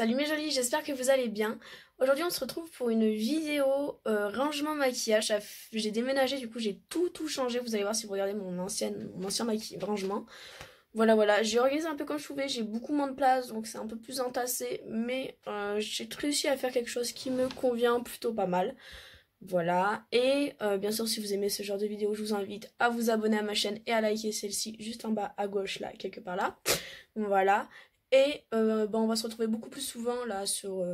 Salut mes jolis, j'espère que vous allez bien. Aujourd'hui on se retrouve pour une vidéo rangement maquillage. J'ai déménagé, du coup j'ai tout changé. Vous allez voir si vous regardez mon ancien rangement. Voilà, j'ai organisé un peu comme je pouvais, j'ai beaucoup moins de place donc c'est un peu plus entassé. Mais j'ai réussi à faire quelque chose qui me convient plutôt pas mal. Voilà, et bien sûr si vous aimez ce genre de vidéo, je vous invite à vous abonner à ma chaîne et à liker celle-ci juste en bas à gauche là, quelque part là. Voilà. Et on va se retrouver beaucoup plus souvent là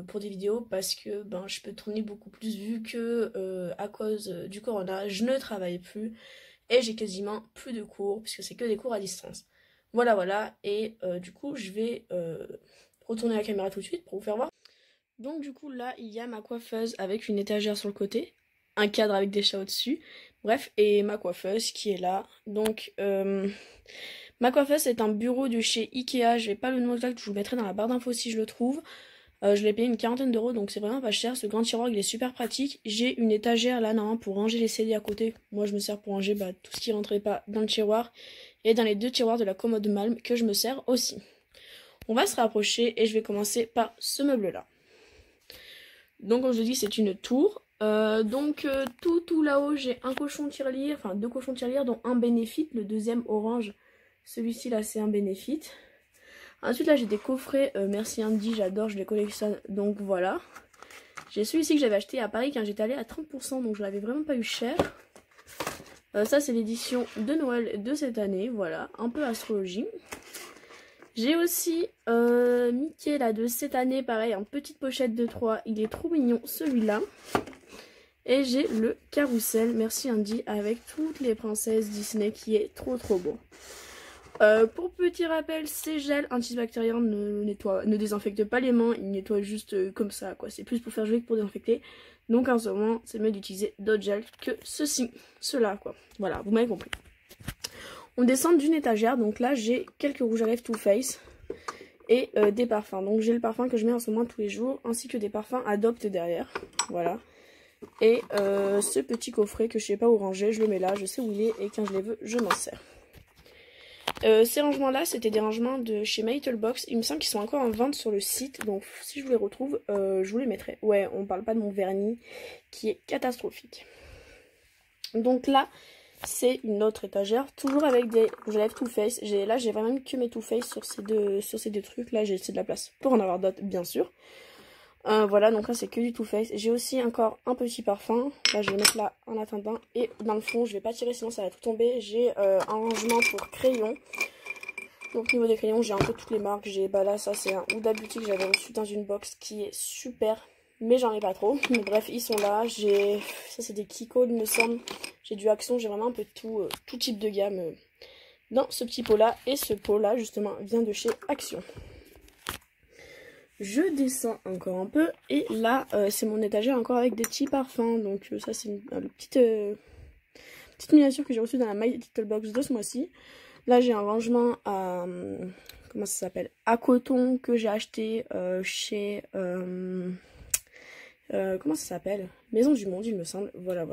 pour des vidéos parce que je peux tourner beaucoup plus vu que à cause du corona, je ne travaille plus et j'ai quasiment plus de cours puisque c'est que des cours à distance. Voilà, et du coup je vais retourner la caméra tout de suite pour vous faire voir. Donc du coup là il y a ma coiffeuse avec une étagère sur le côté, un cadre avec des chats au-dessus, bref, et ma coiffeuse qui est là. Donc ma coiffeuse c'est un bureau de chez Ikea, je n'ai pas le nom exact, je vous le mettrai dans la barre d'infos si je le trouve. Je l'ai payé une quarantaine d'euros donc c'est vraiment pas cher, ce grand tiroir il est super pratique. J'ai une étagère là normalement pour ranger les CD à côté, moi je me sers pour ranger tout ce qui rentrait pas dans le tiroir et dans les deux tiroirs de la commode Malm que je me sers aussi. On va se rapprocher et je vais commencer par ce meuble là. Donc comme je vous dis c'est une tour. Tout là-haut j'ai un cochon tirelire, enfin deux cochons tirelire dont un bénéfice, le deuxième orange, celui-ci là c'est un bénéfice. Ensuite là j'ai des coffrets, merci Andy, j'adore, je les collectionne, donc voilà. J'ai celui-ci que j'avais acheté à Paris quand j'étais allée à 30%, donc je l'avais vraiment pas eu cher. Ça c'est l'édition de Noël de cette année, voilà, un peu astrologie. J'ai aussi Mickey là de cette année, pareil, en petite pochette de 3, il est trop mignon celui-là. Et j'ai le carrousel, merci Andy, avec toutes les princesses Disney qui est trop beau. Pour petit rappel, ces gels antibactériens ne désinfectent pas les mains, ils nettoient juste comme ça quoi, c'est plus pour faire jouer que pour désinfecter. Donc en ce moment, c'est mieux d'utiliser d'autres gels que ceux-là quoi. Voilà, vous m'avez compris. On descend d'une étagère, donc là j'ai quelques rouges à lèvres Too Faced et des parfums. Donc j'ai le parfum que je mets en ce moment tous les jours, ainsi que des parfums Adopt derrière, voilà. Et ce petit coffret que je sais pas où ranger, je le mets là, je sais où il est et quand je les veux, je m'en sers. Ces rangements là, c'était des rangements de chez Metalbox, il me semble qu'ils sont encore en vente sur le site, donc si je vous les retrouve, je vous les mettrai. Ouais, on parle pas de mon vernis qui est catastrophique. Donc là, c'est une autre étagère, toujours avec des rouges à lèvres Too Faced. Là, j'ai vraiment mis que mes Too Faced sur ces deux trucs. Là, j'ai laissé de la place pour en avoir d'autres, bien sûr. Voilà, donc là, c'est que du Too Faced. J'ai aussi encore un petit parfum. Là, je vais le mettre là en attendant. Et dans le fond, je vais pas tirer, sinon ça va tout tomber. J'ai un rangement pour crayons. Donc, au niveau des crayons, j'ai un peu toutes les marques. J'ai, là, ça, c'est un Huda Beauty que j'avais reçu dans une box qui est super. Mais j'en ai pas trop. Mais bref, ils sont là. Ça, c'est des Kiko, il me semble. J'ai du Action. J'ai vraiment un peu tout type de gamme dans ce petit pot là. Et ce pot là, justement, vient de chez Action. Je descends encore un peu. Et là, c'est mon étagère encore avec des petits parfums. Donc, ça, c'est une petite miniature que j'ai reçue dans la My Little Box de ce mois-ci. Là, j'ai un rangement à... comment ça s'appelle? À coton que j'ai acheté chez... comment ça s'appelle? Maison du Monde, il me semble. Voilà.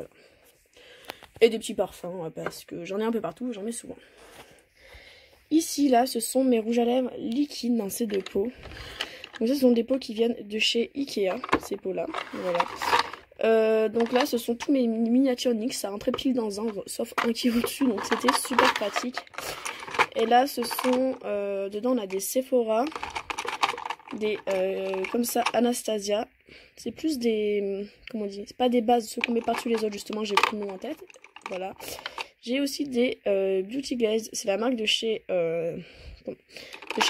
Et des petits parfums, parce que j'en ai un peu partout, j'en mets souvent. Ici, là, ce sont mes rouges à lèvres liquides dans ces deux pots. Donc ça, ce sont des pots qui viennent de chez Ikea, ces pots-là. Voilà. Donc là, ce sont tous mes miniatures NYX. Ça rentrait pile dans un, sauf un qui est au-dessus, donc c'était super pratique. Et là, ce sont... dedans, on a des Sephora, des... comme ça, Anastasia. C'est plus des... comment on dit? C'est pas des bases, ceux qu'on met par-dessus les autres, justement, j'ai plus le nom en tête. Voilà. J'ai aussi des Beauty Glaze, c'est la marque de chez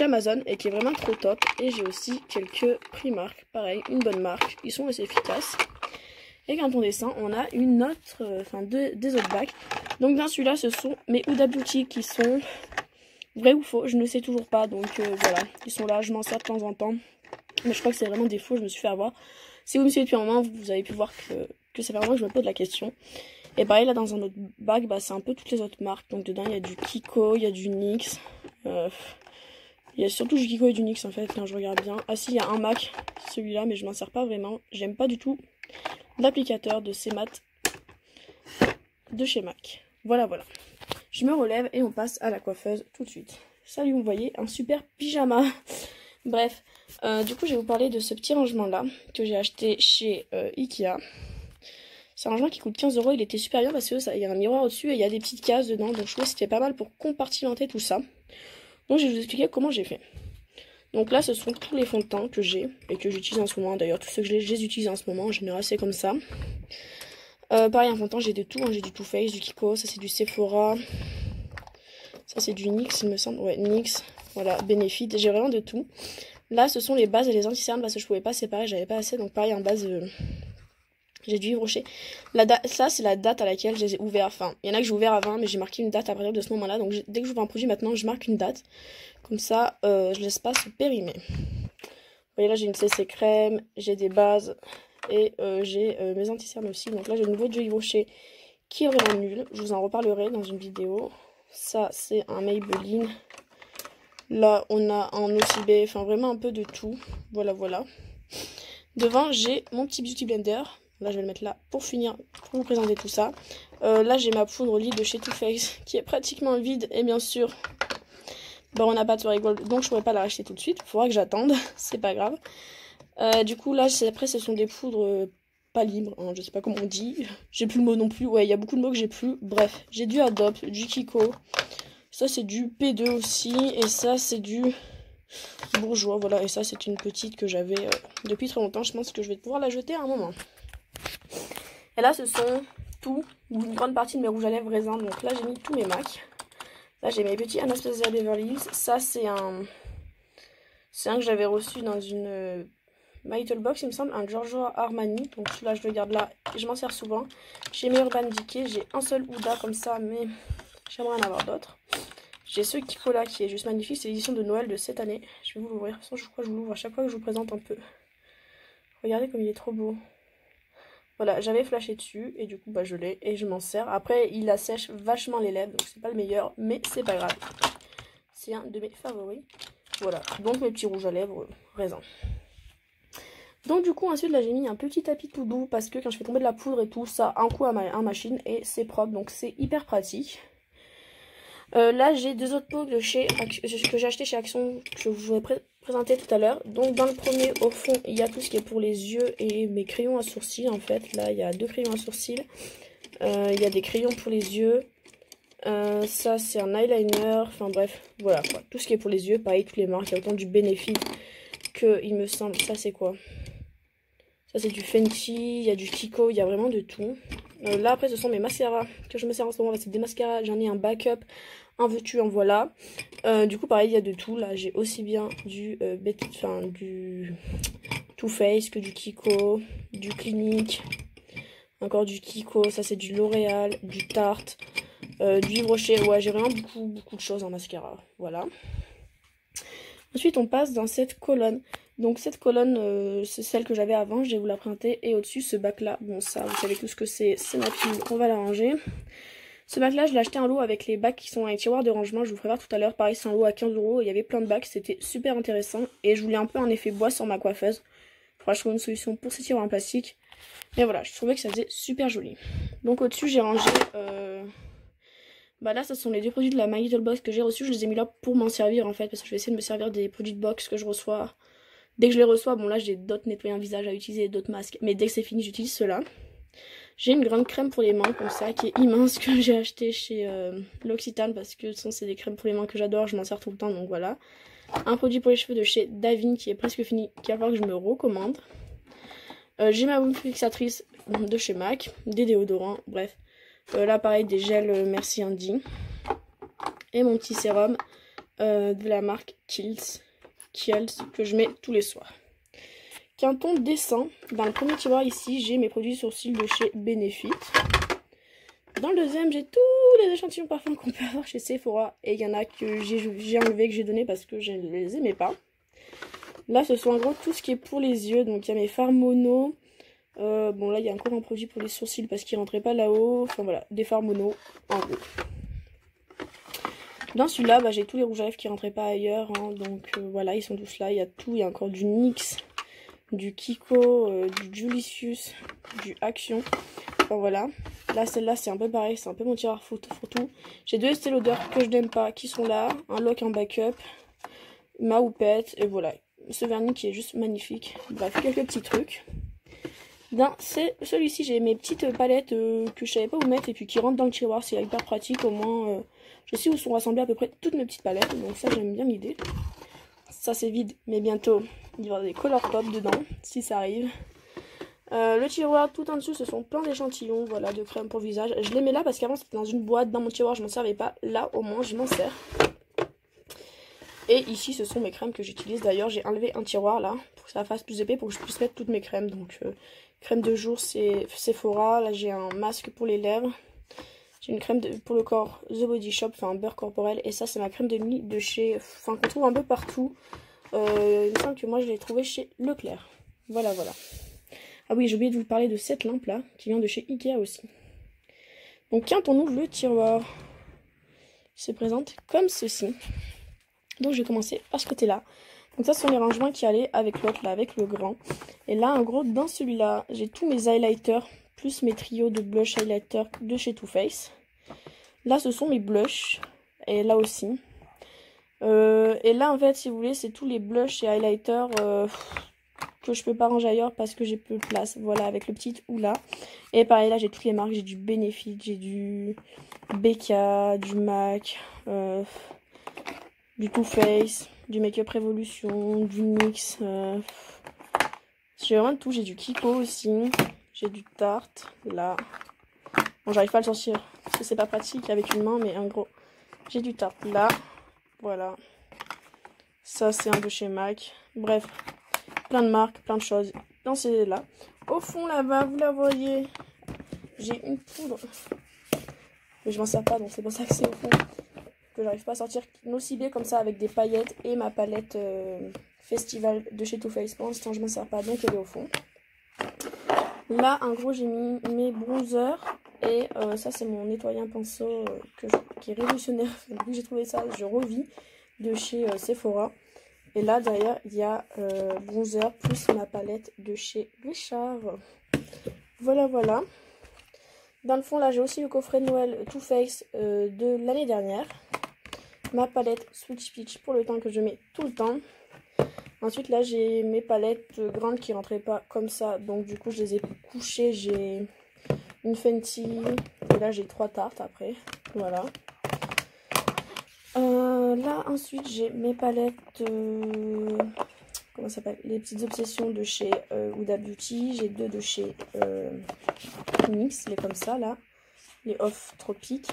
Amazon et qui est vraiment trop top. Et j'ai aussi quelques Primark, pareil, une bonne marque, ils sont assez efficaces. Et quand on descend, on a une autre, des autres bacs. Donc dans celui-là, ce sont mes Huda Beauty qui sont vrais ou faux, je ne sais toujours pas. Donc voilà, ils sont là, je m'en sers de temps en temps. Mais je crois que c'est vraiment des faux, je me suis fait avoir. Si vous me suivez depuis un moment, vous avez pu voir que ça fait vraiment que je me pose la question. Et pareil, là dans un autre bac, c'est un peu toutes les autres marques. Donc dedans, il y a du Kiko, il y a du NYX. Il y a surtout du Kiko et du NYX en fait, quand je regarde bien. Ah si, il y a un MAC, celui-là, mais je m'en sers pas vraiment. J'aime pas du tout l'applicateur de ces mat de chez MAC. Voilà. Je me relève et on passe à la coiffeuse tout de suite. Salut, vous voyez, un super pyjama. Bref, du coup je vais vous parler de ce petit rangement là que j'ai acheté chez Ikea. C'est un rangement qui coûte 15 euros, il était super bien parce que il y a un miroir au-dessus et il y a des petites cases dedans, donc je trouvais que c'était pas mal pour compartimenter tout ça. Donc je vais vous expliquer comment j'ai fait. Donc là ce sont tous les fonds de teint que j'ai et que j'utilise en ce moment, d'ailleurs tous ceux que je les utilise en ce moment, en général c'est comme ça. Pareil en fond de teint j'ai de tout, hein. J'ai du Too Faced, du Kiko, ça c'est du Sephora, ça c'est du NYX il me semble, ouais NYX, voilà, Benefit, j'ai vraiment de tout. Là ce sont les bases et les anti-cernes parce que je pouvais pas séparer, j'avais pas assez, donc pareil en base j'ai dû Yves Rocher. Ça c'est la date à laquelle je les ai ouverts, enfin il y en a que j'ai ouvert avant mais j'ai marqué une date à partir de ce moment là, donc dès que j'ouvre un produit maintenant je marque une date, comme ça je laisse pas se périmer. Vous voyez là j'ai une CC crème, j'ai des bases et j'ai mes anti-cernes aussi, donc là j'ai le nouveau de Yves Rocher qui est vraiment nul, je vous en reparlerai dans une vidéo. Ça c'est un Maybelline. Là, on a un OCB, enfin vraiment un peu de tout. Voilà, voilà. Devant, j'ai mon petit Beauty Blender. Là, je vais le mettre là pour finir, pour vous présenter tout ça. Là, j'ai ma poudre lit de chez Too Faced qui est pratiquement vide. Et bien sûr, bah, on n'a pas de soirée gold, donc je ne pourrais pas la racheter tout de suite. Il faudra que j'attende, c'est pas grave. Du coup, là, après, ce sont des poudres pas libres, hein, je sais pas comment on dit. J'ai plus le mot non plus. Ouais, il y a beaucoup de mots que j'ai plus. Bref, j'ai du Adopt, du Kiko. Ça c'est du P2 aussi, et ça c'est du Bourjois, voilà, et ça c'est une petite que j'avais depuis très longtemps, je pense que je vais pouvoir la jeter à un moment. Et là ce sont une grande partie de mes rouges à lèvres raisins, donc là j'ai mis tous mes MAC. Là j'ai mes petits Anastasia Beverly Hills, ça c'est un que j'avais reçu dans une My Little Box il me semble, un Giorgio Armani, donc celui-là je le garde là, et je m'en sers souvent. J'ai mes Urban Decay, j'ai un seul Huda comme ça, mais j'aimerais en avoir d'autres. J'ai ce Kiko là qui est juste magnifique, c'est l'édition de Noël de cette année. Je vais vous l'ouvrir, de toute façon je crois que je vous l'ouvre à chaque fois que je vous présente un peu. Regardez comme il est trop beau. Voilà, j'avais flashé dessus et du coup bah je l'ai et je m'en sers. Après il assèche vachement les lèvres, donc c'est pas le meilleur, mais c'est pas grave. C'est un de mes favoris. Voilà, donc mes petits rouges à lèvres raisins. Donc du coup ensuite là j'ai mis un petit tapis tout doux parce que quand je fais tomber de la poudre et tout, ça a un coup à ma machine et c'est propre, donc c'est hyper pratique. Là j'ai deux autres pots que j'ai acheté chez Action que je vous ai présenté tout à l'heure. Donc dans le premier au fond il y a tout ce qui est pour les yeux et mes crayons à sourcils en fait. Là il y a deux crayons à sourcils. Il y a des crayons pour les yeux. Ça c'est un eyeliner. Enfin bref voilà quoi. Tout ce qui est pour les yeux, pareil toutes les marques. Il y a autant du Benefit que il me semble. Ça c'est quoi? Ça c'est du Fenty, il y a du Kiko, il y a vraiment de tout. Là après ce sont mes mascaras que je me sers en ce moment. C'est des mascaras, j'en ai un backup. Un veux-tu, en voilà. Du coup, pareil, il y a de tout. Là, j'ai aussi bien du Too Faced que du Kiko, du Clinique, encore du Kiko. Ça, c'est du L'Oréal, du Tarte, du Yves Rocher. Ouais, j'ai vraiment beaucoup de choses en mascara. Voilà. Ensuite, on passe dans cette colonne. Donc, cette colonne, c'est celle que j'avais avant. Je vais vous la présenter. Et au-dessus, ce bac-là. Bon, ça, vous savez tout ce que c'est. C'est ma pile. On va la ranger. Ce bac là je l'ai acheté en lot avec les bacs qui sont avec tiroir de rangement, je vous ferai voir tout à l'heure, pareil c'est un lot à 15 euros, il y avait plein de bacs, c'était super intéressant et je voulais un peu un effet bois sur ma coiffeuse. Il faudra trouver une solution pour ces tiroirs en plastique, mais voilà, je trouvais que ça faisait super joli. Donc au dessus j'ai rangé, bah là ce sont les deux produits de la My Little Box que j'ai reçus, je les ai mis là pour m'en servir en fait, parce que je vais essayer de me servir des produits de box que je reçois. Dès que je les reçois, bon là j'ai d'autres nettoyants visage à utiliser, d'autres masques, mais dès que c'est fini j'utilise ceux-là. J'ai une grande crème pour les mains comme ça qui est immense que j'ai acheté chez l'Occitane parce que c'est des crèmes pour les mains que j'adore, je m'en sers tout le temps donc voilà. Un produit pour les cheveux de chez Davine qui est presque fini, qui va falloir que je me recommande. J'ai ma boule fixatrice de chez MAC, des déodorants, bref. Là pareil des gels Merci Andy. Et mon petit sérum de la marque Kiehl's que je mets tous les soirs. Quand on descend, dans le premier tiroir ici, j'ai mes produits sourcils de chez Benefit. Dans le deuxième, j'ai tous les échantillons parfums qu'on peut avoir chez Sephora. Et il y en a que j'ai enlevé, que j'ai donné parce que je ne les aimais pas. Là, ce sont en gros tout ce qui est pour les yeux. Donc il y a mes fards mono. Bon là, il y a encore un produit pour les sourcils parce qu'ils ne rentraient pas là-haut. Enfin voilà, des fards mono en gros. Dans celui-là, bah, j'ai tous les rouges à lèvres qui ne rentraient pas ailleurs. Hein, donc voilà, ils sont tous là. Il y a tout, il y a encore du NYX, du Kiko, du Julicius, du Action. Enfin voilà. Là celle-là c'est un peu pareil, c'est un peu mon tiroir fourre-tout. J'ai deux Estée Lauder que je n'aime pas qui sont là. Un lock en backup. Ma houppette et voilà. ce vernis qui est juste magnifique. Bref, quelques petits trucs. Dans celui-ci, j'ai mes petites palettes que je savais pas où mettre et puis qui rentrent dans le tiroir. C'est hyper pratique. Au moins, je sais où sont rassemblées à peu près toutes mes petites palettes. Donc ça, j'aime bien l'idée. Ça, c'est vide, mais bientôt, il y aura des color pop dedans, si ça arrive. Le tiroir, tout en dessous, ce sont plein d'échantillons, voilà, de crème pour visage. Je les mets là parce qu'avant, c'était dans une boîte, dans mon tiroir, je m'en servais pas. Là, au moins, je m'en sers. Et ici, ce sont mes crèmes que j'utilise. D'ailleurs, j'ai enlevé un tiroir là pour que ça fasse plus épais, pour que je puisse mettre toutes mes crèmes. Donc, crème de jour, c'est Sephora. Là, j'ai un masque pour les lèvres. J'ai une crème pour le corps, The Body Shop, enfin un beurre corporel. Et ça, c'est ma crème de nuit de chez... Enfin, qu'on trouve un peu partout. Il me semble que moi, je l'ai trouvée chez Leclerc. Voilà, voilà. Ah oui, j'ai oublié de vous parler de cette lampe là, qui vient de chez Ikea aussi. Donc, quand on ouvre le tiroir, il se présente comme ceci. Donc je vais commencer par ce côté-là. Donc ça, ce sont les rangements qui allaient avec l'autre, là, avec le grand. Et là, en gros, dans celui-là, j'ai tous mes highlighters, plus mes trios de blush highlighter de chez Too Faced. Là, ce sont mes blushs. Et là aussi. Et là, en fait, si vous voulez, c'est tous les blushs et highlighters que je peux pas ranger ailleurs parce que j'ai peu de place. Voilà, avec le petit ou là. Et pareil, là, j'ai toutes les marques. J'ai du Benefit, j'ai du BK, du MAC... du Too Faced, du Make Up Revolution, du NYX. J'ai vraiment de tout. J'ai du Kiko aussi. J'ai du Tarte. Là. Bon, j'arrive pas à le sortir parce que c'est pas pratique avec une main, mais en gros, j'ai du Tarte là. Voilà. Ça, c'est un de chez MAC. Bref, plein de marques, plein de choses dans ces là. Au fond, là-bas, vous la voyez, j'ai une poudre. Mais je m'en sers pas, donc c'est pour ça que c'est au fond. Que j'arrive pas à sortir aussi bien comme ça avec des paillettes et ma palette Festival de chez Too Faced. Pour l'instant, je m'en sers pas, donc elle est au fond. Là, en gros, j'ai mis mes bronzers et ça, c'est mon nettoyant pinceau qui est révolutionnaire. Depuis que j'ai trouvé ça, je revis de chez Sephora. Et là, derrière, il y a bronzer plus ma palette de chez Richard. Voilà, voilà. Dans le fond, là, j'ai aussi le coffret de Noël Too Faced de l'année dernière. Ma palette Switch Peach pour le teint que je mets tout le temps. Ensuite, là, j'ai mes palettes grandes qui rentraient pas comme ça. Donc, du coup, je les ai couchées. J'ai une Fenty. Et là, j'ai 3 tartes après. Voilà. Là, ensuite, j'ai mes palettes... comment ça s'appelle? Les petites obsessions de chez Huda Beauty. J'ai 2 de chez NYX. Les comme ça, là. Les Off Tropique.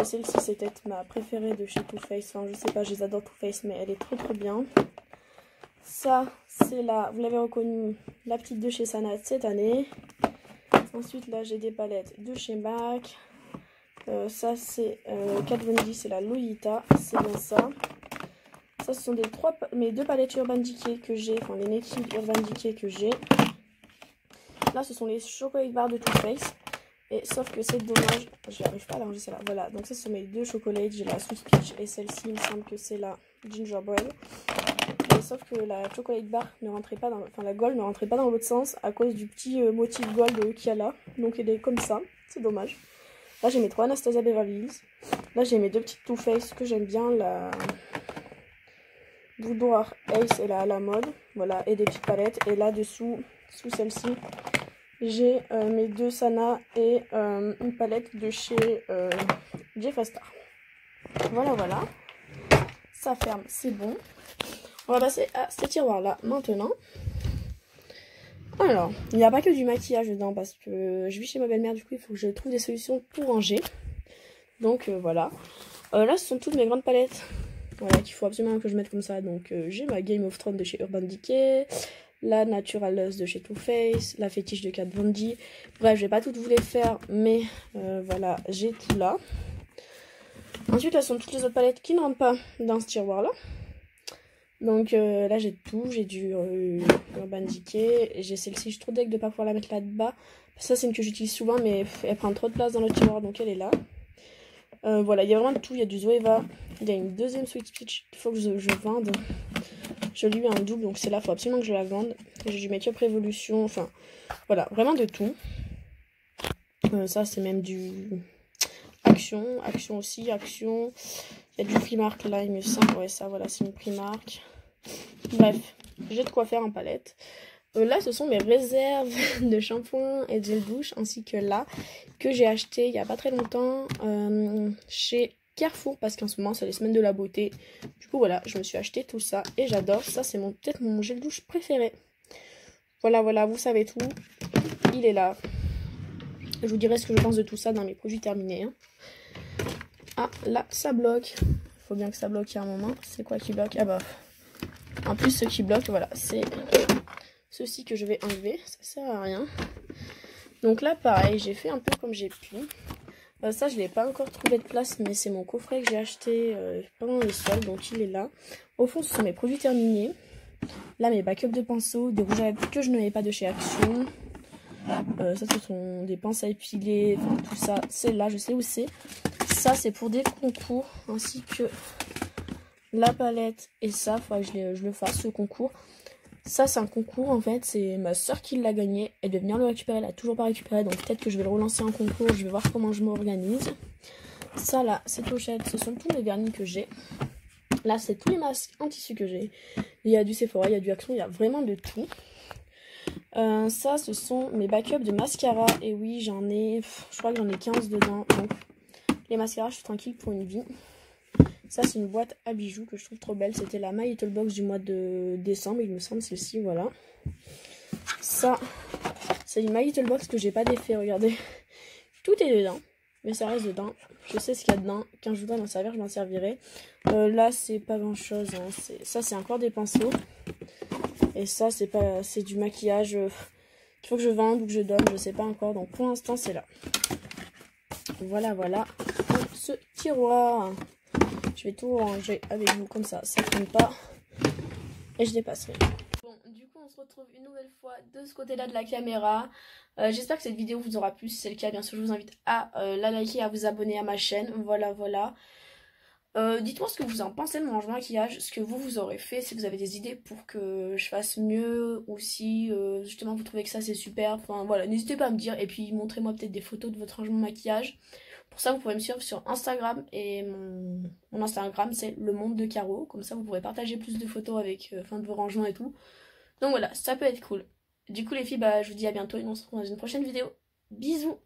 Celle-ci, c'est peut-être ma préférée de chez Too Faced. Enfin, je sais pas, je les adore Too Faced, mais elle est trop trop bien. Ça, c'est là, vous l'avez reconnu, la petite de chez Sanat cette année. Ensuite, là, j'ai des palettes de chez MAC. Ça, c'est Kat Von D, c'est la Lolita. C'est bien ça. Ça, ce sont mes 2 palettes Urban Decay que j'ai. Enfin, les Naked Urban Decay que j'ai. Là, ce sont les chocolate bars de Too Faced. Et sauf que c'est dommage, je n'arrive pas à la ranger celle-là. Voilà, donc ça ce sont mes 2 chocolates. J'ai la Sweet Peach et celle-ci, il me semble que c'est la Gingerbread. Et sauf que la chocolate bar ne rentrait pas dans, enfin la gold ne rentrait pas dans l'autre sens à cause du petit motif gold qu'il y a là. Donc elle est comme ça, c'est dommage. Là j'ai mes 3 Anastasia Beverly Hills. Là j'ai mes 2 petites Too Faced que j'aime bien, la Boudoir Ace et la à la mode. Voilà, et des petites palettes. Et là dessous, sous celle-ci, j'ai mes 2 Sana et une palette de chez Jeffree Star. Voilà, voilà. Ça ferme, c'est bon. On va passer à ce tiroir-là maintenant. Alors, il n'y a pas que du maquillage dedans parce que je vis chez ma belle-mère. Du coup, il faut que je trouve des solutions pour ranger. Donc, voilà. Là, ce sont toutes mes grandes palettes. Voilà, qu'il faut absolument que je mette comme ça. Donc, j'ai ma Game of Thrones de chez Urban Decay. La Naturalist de chez Too Faced, la Fétiche de Kat Von D. Bref, je vais pas toutes vous les faire, mais voilà, j'ai tout là. Ensuite, là sont toutes les autres palettes qui ne rentrent pas dans ce tiroir-là. Donc là, j'ai tout. J'ai du Urban Decay. J'ai celle-ci, je suis trop deg de pas pouvoir la mettre là-bas. Ça, c'est une que j'utilise souvent, mais elle prend trop de place dans le tiroir, donc elle est là. Voilà, il y a vraiment de tout. Il y a du Zoeva. Il y a une deuxième Sweet Peach qu'il faut que je vende. Je lui ai un double, donc c'est là, il faut absolument que je la vende. J'ai du Make Up Revolution, enfin, voilà, vraiment de tout. Ça, c'est même du Action aussi, Action. Il y a du Primark là, il me semble. Ouais, ça, voilà, c'est une Primark. Bref, j'ai de quoi faire en palette. Là, ce sont mes réserves de shampoing et de gel douche, ainsi que là, que j'ai acheté il n'y a pas très longtemps chez Carrefour, parce qu'en ce moment, c'est les semaines de la beauté. Du coup, voilà, je me suis acheté tout ça et j'adore. Ça, c'est peut-être mon gel douche préféré. Voilà, voilà, vous savez tout. Il est là. Je vous dirai ce que je pense de tout ça dans mes produits terminés. Hein. Ah, là, ça bloque. Faut bien que ça bloque à un moment. C'est quoi qui bloque? Ah bah, en plus, ce qui bloque, voilà, c'est ceci que je vais enlever. Ça sert à rien. Donc là, pareil, j'ai fait un peu comme j'ai pu. Ça, je ne l'ai pas encore trouvé de place, mais c'est mon coffret que j'ai acheté pendant les soldes, donc il est là. Au fond, ce sont mes produits terminés. Là, mes backups de pinceaux, des rouges à lèvres que je n'avais pas de chez Action. Ça, ce sont des pinces à épiler, enfin, tout ça. Celle-là, je sais où c'est. Ça, c'est pour des concours, ainsi que la palette. Et ça, il faudrait que je le fasse, ce concours. Ça, c'est un concours, en fait, c'est ma soeur qui l'a gagné. Elle devait venir le récupérer, elle l'a toujours pas récupéré, donc peut-être que je vais le relancer en concours, je vais voir comment je m'organise. Ça, là, ces pochettes, ce sont tous les vernis que j'ai. Là, c'est tous les masques en tissu que j'ai. Il y a du Sephora, il y a du Action, il y a vraiment de tout. Ça, ce sont mes backups de mascara. Et oui, j'en ai, je crois que j'en ai 15 dedans. Donc, les mascaras, je suis tranquille pour une vie. Ça, c'est une boîte à bijoux que je trouve trop belle. C'était la My Little Box du mois de décembre, il me semble, celle-ci, voilà. Ça, c'est une My Little Box que j'ai pas défait, regardez. Tout est dedans, mais ça reste dedans. Je sais ce qu'il y a dedans. Quand je voudrais m'en servir, je m'en servirai. Là, c'est pas grand-chose. Hein. Ça, c'est encore des pinceaux. Et ça, c'est du maquillage qu'il faut que je vende ou que je donne, je sais pas encore. Donc, pour l'instant, c'est là. Voilà, voilà. Pour ce tiroir. Je vais tout ranger avec vous comme ça traîne pas. Et je dépasserai. Bon, du coup, on se retrouve une nouvelle fois de ce côté-là de la caméra. J'espère que cette vidéo vous aura plu. Si c'est le cas, bien sûr, je vous invite à la liker et à vous abonner à ma chaîne. Voilà, voilà. Dites-moi ce que vous en pensez de mon rangement maquillage, ce que vous aurez fait, si vous avez des idées pour que je fasse mieux, ou si justement vous trouvez que ça c'est super. Enfin voilà, n'hésitez pas à me dire, et puis montrez-moi peut-être des photos de votre rangement maquillage. Pour ça, vous pouvez me suivre sur Instagram, et mon Instagram c'est Le Monde de Caro. Comme ça, vous pourrez partager plus de photos avec de vos rangements et tout. Donc voilà, ça peut être cool. Du coup les filles, bah, je vous dis à bientôt et on se retrouve dans une prochaine vidéo. Bisous!